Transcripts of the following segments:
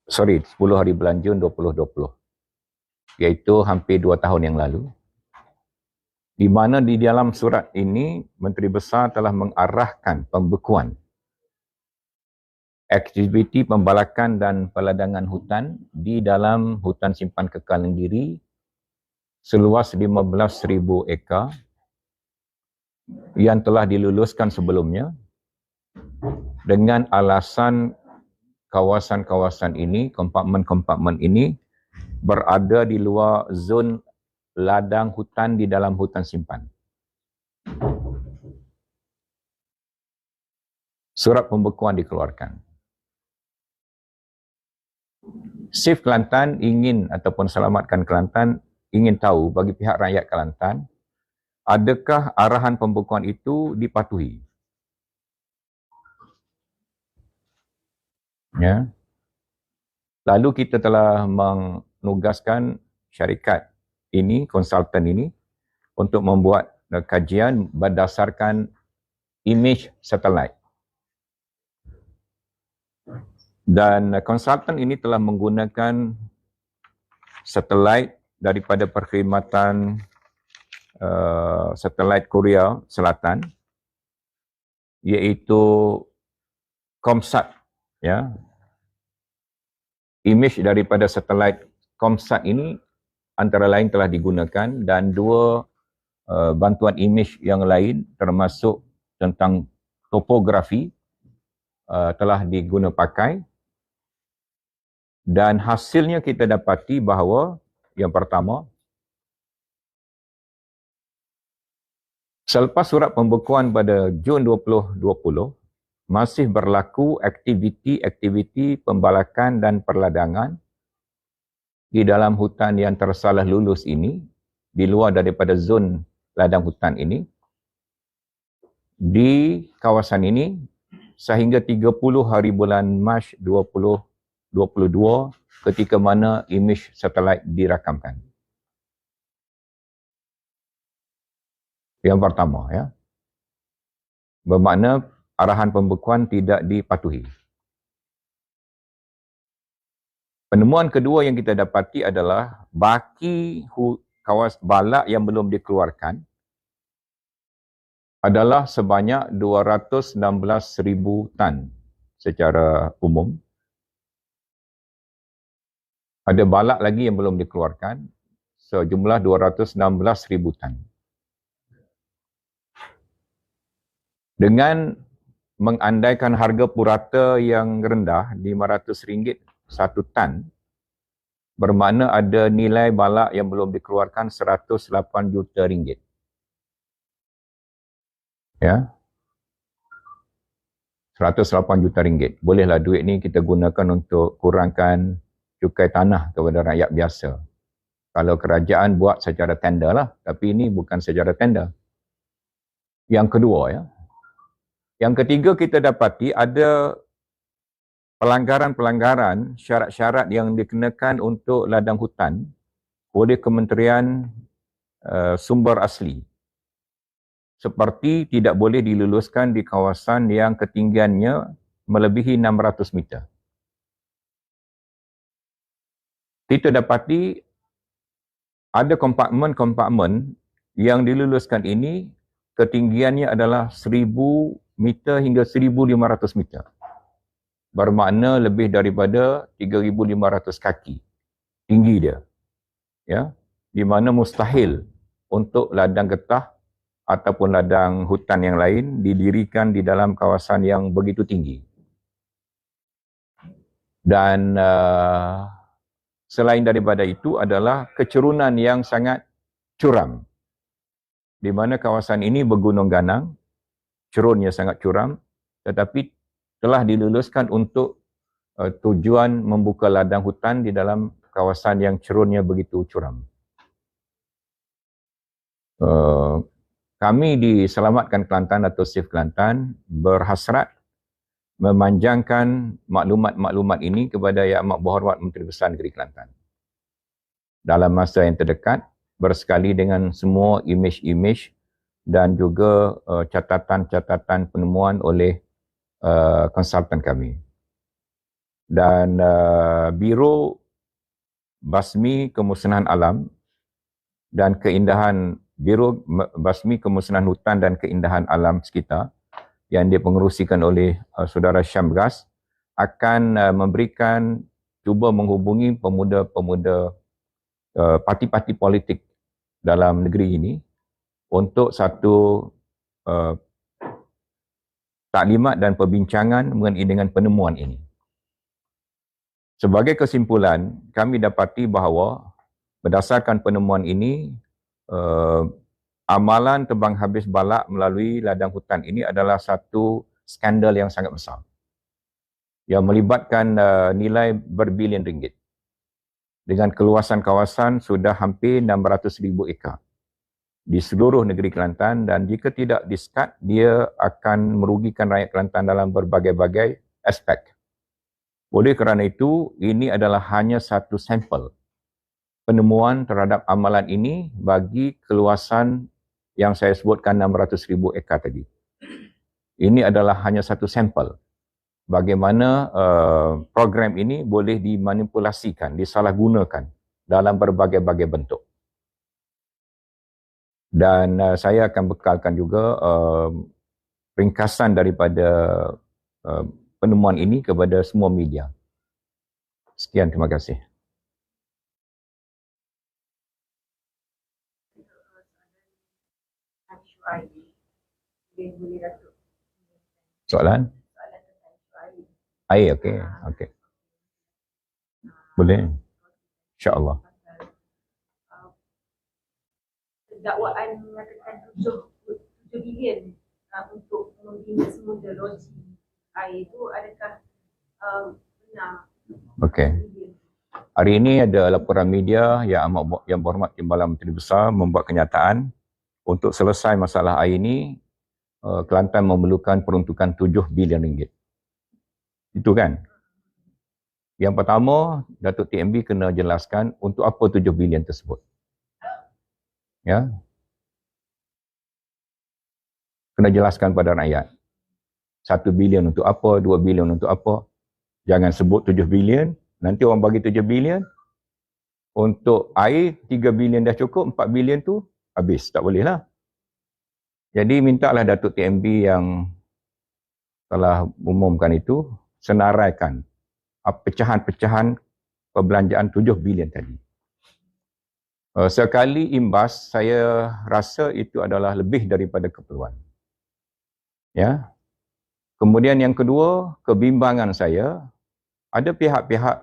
10 hari bulan Jun 2020, iaitu hampir 2 tahun yang lalu, di mana di dalam surat ini Menteri Besar telah mengarahkan pembekuan aktiviti pembalakan dan peladangan hutan di dalam hutan simpan kekal Nenggiri seluas 15,000 ekar yang telah diluluskan sebelumnya dengan alasan kawasan-kawasan ini, kompartmen-kompartmen ini berada di luar zon ladang hutan di dalam hutan simpan. Surat pembekuan dikeluarkan. Save Kelantan ingin ataupun selamatkan Kelantan ingin tahu bagi pihak rakyat Kelantan, adakah arahan pembekuan itu dipatuhi? Ya. Lalu kita telah menugaskan syarikat ini, konsultan ini, untuk membuat kajian berdasarkan imej satelit. Dan konsultan ini telah menggunakan satelit daripada perkhidmatan satelit Korea Selatan, iaitu Comsat. Ya. Imej daripada satelit Comsat ini antara lain telah digunakan, dan dua bantuan imej yang lain termasuk tentang topografi telah diguna pakai. Dan hasilnya kita dapati bahawa yang pertama, selepas surat pembekuan pada Jun 2020, masih berlaku aktiviti-aktiviti pembalakan dan perladangan di dalam hutan yang tersalah lulus ini, di luar daripada zon ladang hutan ini, di kawasan ini sehingga 30 hari bulan Mac 2022 ketika mana imej satelit dirakamkan. Yang pertama, ya. Bermakna arahan pembekuan tidak dipatuhi. Penemuan kedua yang kita dapati adalah baki kawasan balak yang belum dikeluarkan adalah sebanyak 216,000 tan secara umum. Ada balak lagi yang belum dikeluarkan sejumlah 216,000 tan. Dengan mengandaikan harga purata yang rendah, RM500 satu tan, bermakna ada nilai balak yang belum dikeluarkan RM108 juta. Ya. RM108 juta. Bolehlah duit ni kita gunakan untuk kurangkan cukai tanah kepada rakyat biasa. Kalau kerajaan buat secara tender lah, tapi ini bukan secara tender. Yang kedua, ya. Yang ketiga, kita dapati ada pelanggaran-pelanggaran syarat-syarat yang dikenakan untuk ladang hutan oleh Kementerian Sumber Asli. Seperti tidak boleh diluluskan di kawasan yang ketinggiannya melebihi 600 meter. Kita dapati ada kompartmen-kompartmen yang diluluskan ini ketinggiannya adalah 1,000 meter hingga 1,500 meter. Bermakna lebih daripada 3,500 kaki tinggi dia. Ya, di mana mustahil untuk ladang getah ataupun ladang hutan yang lain didirikan di dalam kawasan yang begitu tinggi. Dan selain daripada itu adalah kecerunan yang sangat curam. Di mana kawasan ini bergunung ganang, cerunnya sangat curam, tetapi telah diluluskan untuk tujuan membuka ladang hutan di dalam kawasan yang cerunnya begitu curam. Kami di Selamatkan Kelantan atau Save Kelantan berhasrat memanjangkan maklumat-maklumat ini kepada Yang Amat Berhormat Menteri Besar Negeri Kelantan. Dalam masa yang terdekat, bersekali dengan semua imej-imej dan juga catatan-catatan penemuan oleh konsultan kami. dan Biro Basmi Kemusnahan Alam dan Keindahan Biro Basmi Kemusnahan Hutan dan Keindahan Alam sekitar yang dipengerusikan oleh Saudara Syamgas akan memberikan, cuba menghubungi pemuda-pemuda parti-parti politik dalam negeri ini untuk satu taklimat dan perbincangan mengenai dengan penemuan ini. Sebagai kesimpulan, kami dapati bahawa berdasarkan penemuan ini, amalan tebang habis balak melalui ladang hutan ini adalah satu skandal yang sangat besar yang melibatkan nilai berbilion ringgit dengan keluasan kawasan sudah hampir 600,000 ekar di seluruh negeri Kelantan, dan jika tidak diskat, dia akan merugikan rakyat Kelantan dalam berbagai-bagai aspek. Oleh kerana itu, ini adalah hanya satu sampel penemuan terhadap amalan ini bagi keluasan yang saya sebutkan 600,000 ekar tadi. Ini adalah hanya satu sampel bagaimana program ini boleh dimanipulasikan, disalahgunakan dalam berbagai-bagai bentuk. Dan saya akan bekalkan juga ringkasan daripada penemuan ini kepada semua media. Sekian, terima kasih. Soalan? Air, okey. Okey. Boleh. InsyaAllah. Dakwaan mengatakan 7 bilion untuk membina semula loji air itu, adakah benar? Okey. Hari ini ada laporan media yang berhormat Timbalan Menteri Besar membuat kenyataan untuk selesai masalah air ini, Kelantan memerlukan peruntukan 7 bilion ringgit. Itu kan? Yang pertama, Datuk TMB kena jelaskan untuk apa 7 bilion tersebut. Ya. Kena jelaskan pada rakyat. 1 bilion untuk apa, 2 bilion untuk apa. Jangan sebut 7 bilion, nanti orang bagi 7 bilion, untuk air 3 bilion dah cukup, 4 bilion tu habis, tak boleh lah. Jadi mintalah Datuk TMB yang telah umumkan itu, senaraikan pecahan-pecahan perbelanjaan 7 bilion tadi. Sekali imbas, saya rasa itu adalah lebih daripada keperluan. Ya. Kemudian yang kedua, kebimbangan saya, ada pihak-pihak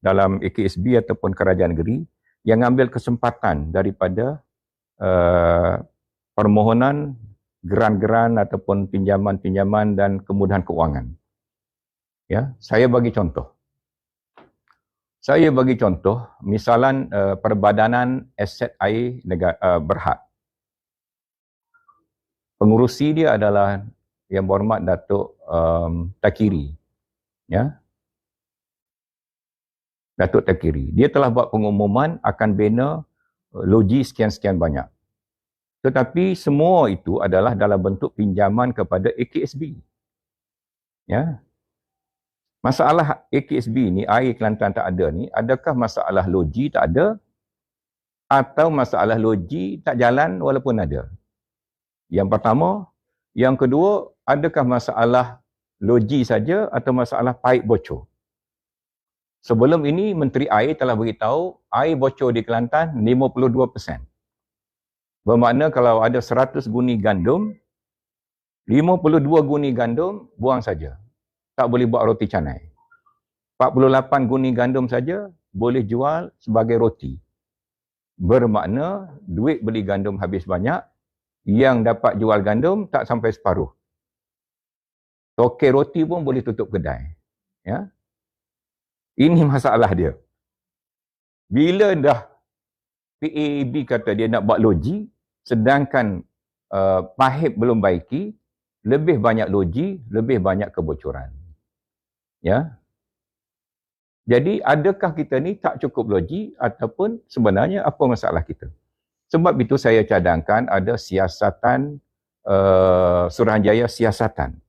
dalam AKSB ataupun kerajaan negeri yang ambil kesempatan daripada permohonan geran-geran ataupun pinjaman-pinjaman dan kemudahan keuangan. Ya, saya bagi contoh. Misalan Perbadanan Aset Air Berhad. Pengurusi dia adalah Yang Berhormat Datuk Takiri. Ya. Datuk Takiri. Dia telah buat pengumuman akan bina loji sekian-sekian banyak. Tetapi semua itu adalah dalam bentuk pinjaman kepada AKSB. Ya. Masalah AKSB ni, air Kelantan tak ada ni, adakah masalah loji tak ada atau masalah loji tak jalan walaupun ada? Yang pertama. Yang kedua, adakah masalah loji saja atau masalah paip bocor? Sebelum ini, Menteri Air telah beritahu air bocor di Kelantan 52%. Bermakna kalau ada 100 guni gandum, 52 guni gandum buang saja. Tak boleh buat roti canai. 48 guni gandum saja boleh jual sebagai roti. Bermakna duit beli gandum habis banyak, yang dapat jual gandum tak sampai separuh. Tokek roti pun boleh tutup kedai. Ya. Ini masalah dia. Bila dah PAB kata dia nak buat loji, sedangkan pahip belum baiki, lebih banyak loji, lebih banyak kebocoran. Ya. Jadi adakah kita ni tak cukup loji ataupun sebenarnya apa masalah kita? Sebab itu saya cadangkan ada siasatan, Suruhanjaya siasatan.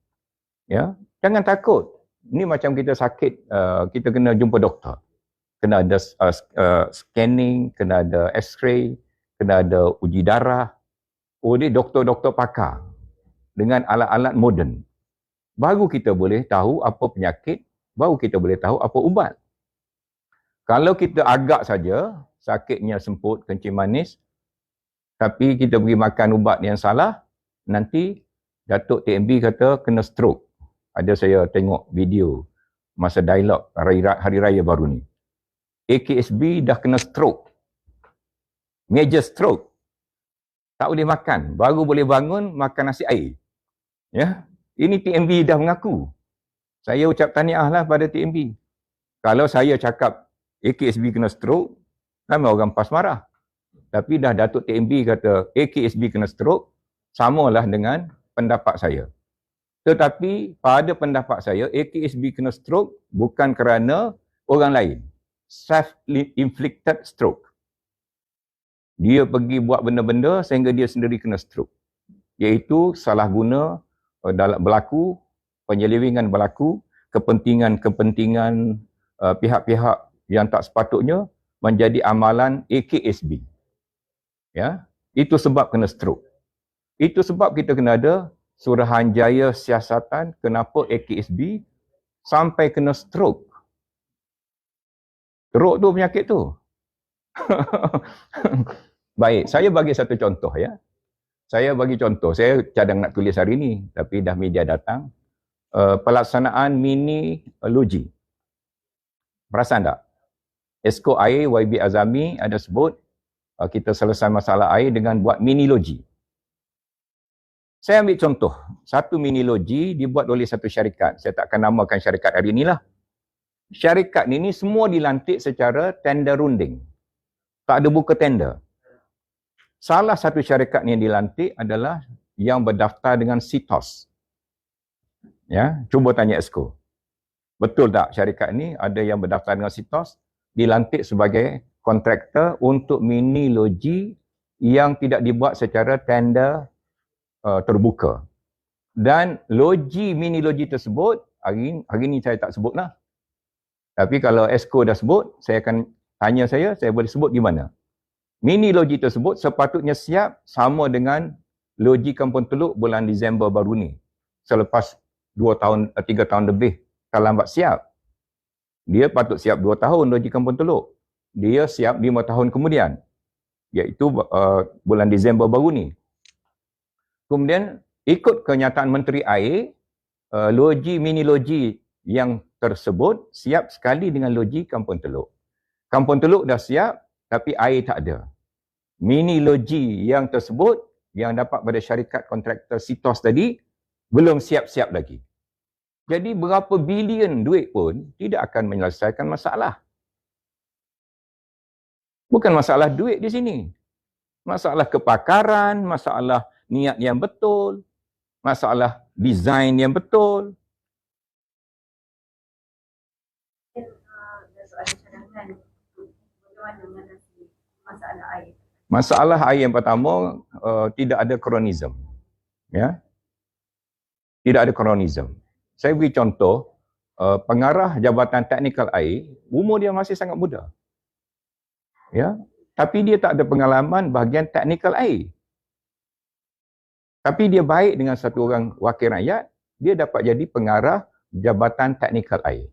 Ya. Jangan takut. Ni macam kita sakit, kita kena jumpa doktor. Kena ada scanning, kena ada x-ray, kena ada uji darah. Oh, ni doktor-doktor pakar dengan alat-alat moden. Baru kita boleh tahu apa penyakit, baru kita boleh tahu apa ubat. Kalau kita agak saja, sakitnya semput, kencing manis, tapi kita beri makan ubat yang salah, nanti Datuk TMB kata kena stroke. Ada saya tengok video masa dialog hari raya baru ni. AKSB dah kena stroke. Major stroke. Tak boleh makan. Baru boleh bangun, makan nasi air. Ya, ini TMB dah mengaku. Saya ucap tahniah lah pada TMB. Kalau saya cakap AKSB kena stroke, ramai orang pas marah. Tapi dah Datuk TMB kata AKSB kena stroke, samalah dengan pendapat saya. Tetapi pada pendapat saya, AKSB kena stroke bukan kerana orang lain. Self-inflicted stroke. Dia pergi buat benda-benda sehingga dia sendiri kena stroke. Iaitu salah guna dalam berlaku, penyelewengan berlaku, kepentingan-kepentingan pihak-pihak yang tak sepatutnya menjadi amalan AKSB. Ya, itu sebab kena stroke. Itu sebab kita kena ada Suruhanjaya Siasatan kenapa AKSB sampai kena stroke. Stroke tu penyakit tu. Baik, saya bagi satu contoh ya. Saya bagi contoh, saya cadang nak tulis hari ni, tapi dah media datang. Pelaksanaan mini loji. Perasan tak? Esko Air YB Azami ada sebut, kita selesai masalah air dengan buat mini loji. Saya ambil contoh, satu mini loji dibuat oleh satu syarikat. Saya tak akan namakan syarikat hari inilah. Syarikat ini semua dilantik secara tender runding. Tak ada buka tender. Salah satu syarikat yang dilantik adalah yang berdaftar dengan CITOS. Ya, cuba tanya Esko. Betul tak syarikat ini ada yang berdaftar dengan CITOS, dilantik sebagai kontraktor untuk mini loji yang tidak dibuat secara tender terbuka. Dan mini loji tersebut, hari ini saya tak sebut lah. Tapi kalau Esko dah sebut, saya akan tanya saya boleh sebut di mana. Mini loji tersebut sepatutnya siap sama dengan loji Kampung Teluk bulan Disember baru ni. Selepas 3 tahun lebih terlambat siap. Dia patut siap 2 tahun loji Kampung Teluk. Dia siap 5 tahun kemudian. Iaitu bulan Disember baru ni. Kemudian ikut kenyataan Menteri Air, mini loji yang tersebut siap sekali dengan loji Kampung Teluk. Kampung Teluk dah siap tapi air tak ada. Mini loji yang tersebut yang dapat pada syarikat kontraktor CITOS tadi belum siap-siap lagi. Jadi berapa bilion duit pun tidak akan menyelesaikan masalah. Bukan masalah duit di sini. Masalah kepakaran, masalah niat yang betul, masalah desain yang betul. Soalan cadangan bagaimana mengatasi masalah air? Masalah air yang pertama, tidak ada kronisme. Ya? Tidak ada kronisme. Saya beri contoh, pengarah Jabatan Teknikal Air, umur dia masih sangat muda. Ya? Tapi dia tak ada pengalaman bahagian teknikal air. Tapi dia baik dengan satu orang wakil rakyat, dia dapat jadi pengarah Jabatan Teknikal Air.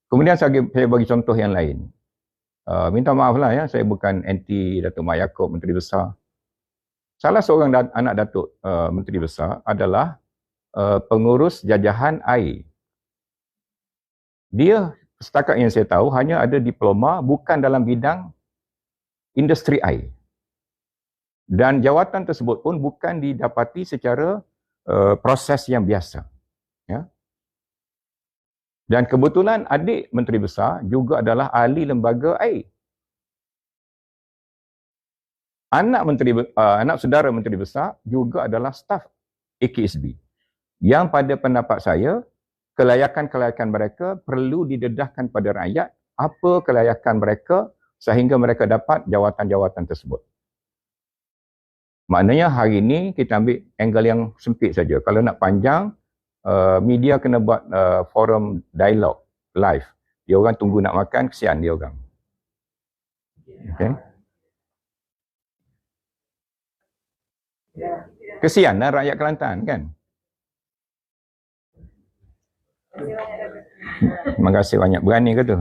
Kemudian saya bagi contoh yang lain. Minta maaf lah ya, saya bukan anti Datuk Mat Yaakob, Menteri Besar. Salah seorang anak Datuk Menteri Besar adalah pengurus jajahan air. Dia, setakat yang saya tahu, hanya ada diploma bukan dalam bidang industri air. Dan jawatan tersebut pun bukan didapati secara proses yang biasa. Ya. Dan kebetulan adik Menteri Besar juga adalah ahli lembaga air. Anak saudara Menteri Besar juga adalah staf AKSB. Yang pada pendapat saya, kelayakan-kelayakan mereka perlu didedahkan pada rakyat apa kelayakan mereka sehingga mereka dapat jawatan-jawatan tersebut. Maknanya hari ini kita ambil angle yang sempit saja. Kalau nak panjang, media kena buat forum dialog live. Dia orang tunggu nak makan, kesian dia orang. Okay. Kesian lah rakyat Kelantan kan. Terima kasih banyak. Berani ke tu?